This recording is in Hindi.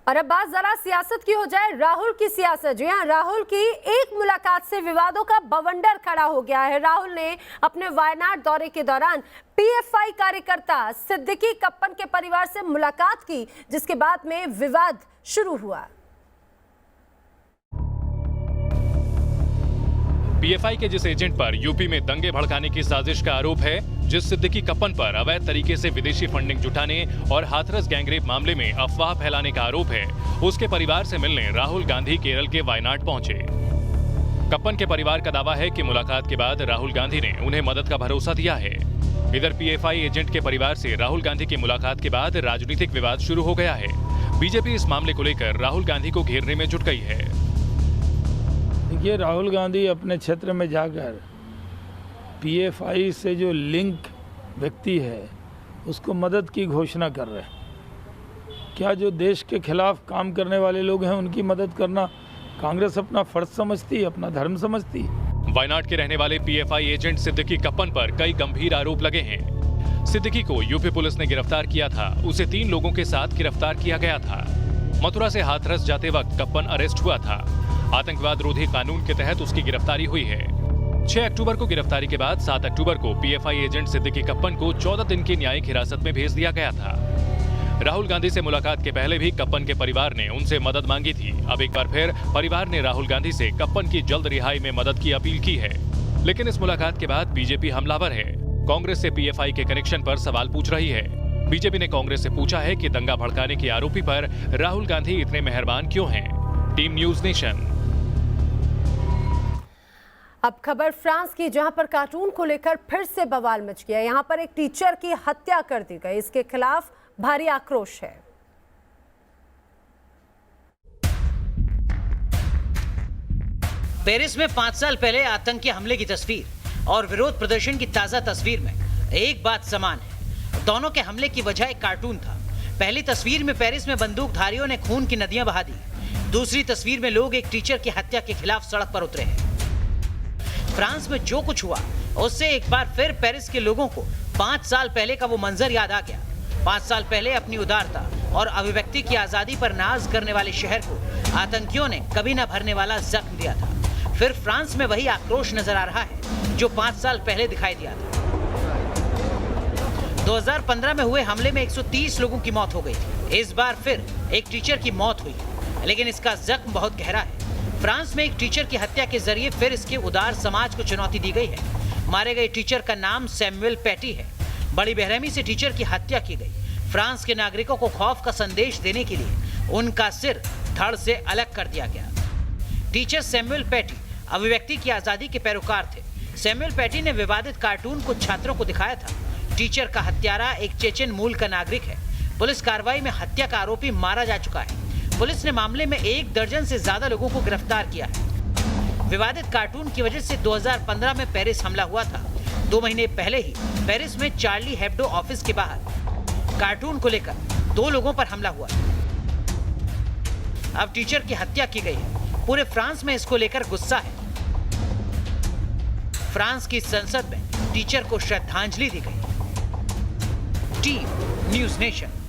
और अब बात जरा सियासत की हो जाए, राहुल की सियासत। जी हाँ, राहुल की एक मुलाकात से विवादों का बवंडर खड़ा हो गया है। राहुल ने अपने वायनाड दौरे के दौरान पीएफआई कार्यकर्ता सिद्दीकी कप्पन के परिवार से मुलाकात की, जिसके बाद में विवाद शुरू हुआ। पीएफआई के जिस एजेंट पर यूपी में दंगे भड़काने की साजिश का आरोप है, जिस सिद्दीकी कप्पन पर अवैध तरीके से विदेशी फंडिंग जुटाने और हाथरस गैंगरेप मामले में अफवाह फैलाने का आरोप है, उसके परिवार से मिलने राहुल गांधी केरल के वायनाड पहुंचे। कप्पन के परिवार का दावा है कि मुलाकात के बाद राहुल गांधी ने उन्हें मदद का भरोसा दिया है। इधर पीएफआई एजेंट के परिवार से राहुल गांधी की मुलाकात के बाद राजनीतिक विवाद शुरू हो गया है। बीजेपी इस मामले को लेकर राहुल गांधी को घेरने में जुट गई है। देखिए, राहुल गांधी अपने क्षेत्र में जाकर पीएफआई से जो लिंक व्यक्ति है उसको मदद की घोषणा कर रहे हैं। क्या जो देश के खिलाफ काम करने वाले लोग हैं उनकी मदद करना कांग्रेस अपना फर्ज समझती है, अपना धर्म समझती है? वायनाड के रहने वाले पीएफआई एजेंट सिद्दीकी कप्पन पर कई गंभीर आरोप लगे हैं। सिद्दीकी को यूपी पुलिस ने गिरफ्तार किया था। उसे 3 लोगों के साथ गिरफ्तार किया गया था। मथुरा से हाथरस जाते वक्त कप्पन अरेस्ट हुआ था। आतंकवाद रोधी कानून के तहत उसकी गिरफ्तारी हुई है। 6 अक्टूबर को गिरफ्तारी के बाद 7 अक्टूबर को पीएफआई एजेंट सिद्दीकी कप्पन को 14 दिन की न्यायिक हिरासत में भेज दिया गया था। राहुल गांधी से मुलाकात के पहले भी कप्पन के परिवार ने उनसे मदद मांगी थी। अब एक बार फिर परिवार ने राहुल गांधी से कप्पन की जल्द रिहाई में मदद की अपील की है। लेकिन इस मुलाकात के बाद बीजेपी हमलावर है। कांग्रेस से पीएफआई के कनेक्शन पर सवाल पूछ रही है। बीजेपी ने कांग्रेस से पूछा है कि दंगा भड़काने के आरोपी पर राहुल गांधी इतने मेहरबान क्यों हैं? Team news nation. अब खबर फ्रांस की, जहां पर कार्टून को लेकर फिर से बवाल मच गया। यहां पर एक टीचर की हत्या कर दी गई। इसके खिलाफ भारी आक्रोश है। पेरिस में 5 साल पहले आतंकी हमले की तस्वीर और विरोध प्रदर्शन की ताजा तस्वीर में एक बात समान है। दोनों के हमले की वजह एक कार्टून था। पहली तस्वीर में पेरिस में बंदूकधारियों ने खून की नदियां बहा दी। दूसरी तस्वीर में लोग एक टीचर की हत्या के खिलाफ सड़क पर उतरे हैं। फ्रांस में जो कुछ हुआ उससे एक बार फिर पेरिस के लोगों को 5 साल पहले का वो मंजर याद आ गया। 5 साल पहले अपनी उदारता और अभिव्यक्ति की आजादी पर नाज करने वाले शहर को आतंकियों ने कभी न भरने वाला जख्म दिया था। फिर फ्रांस में वही आक्रोश नजर आ रहा है जो 5 साल पहले दिखाई दिया था। 2015 में हुए हमले में 130 लोगों की मौत हो गई थी। इस बार फिर एक टीचर की मौत हुई, लेकिन इसका जख्म बहुत गहरा है। फ्रांस में एक टीचर की हत्या के जरिए फिर इसके उदार समाज को चुनौती दी गई है। मारे गए टीचर का नाम सैमुअल पैटी है। बड़ी बेरहमी से टीचर की हत्या की गई। फ्रांस के नागरिकों को खौफ का संदेश देने के लिए उनका सिर धड़ से अलग कर दिया गया। टीचर सैमुअल पैटी अभिव्यक्ति की आजादी के पैरोकार थे। सैमुअल पैटी ने विवादित कार्टून को छात्रों को दिखाया था। टीचर का हत्यारा एक चेचेन मूल का नागरिक है। पुलिस कार्रवाई में हत्या का आरोपी मारा जा चुका है। पुलिस ने मामले में 1 दर्जन से ज्यादा लोगों को गिरफ्तार किया है। विवादित कार्टून की वजह से 2015 में पेरिस हमला हुआ था। 2 महीने पहले ही पेरिस में चार्ली हेब्डो ऑफिस के बाहर कार्टून को लेकर 2 लोगों पर हमला हुआ। अब टीचर की हत्या की गई है। पूरे फ्रांस में इसको लेकर गुस्सा है। फ्रांस की संसद में टीचर को श्रद्धांजलि दी गई। Team news nation.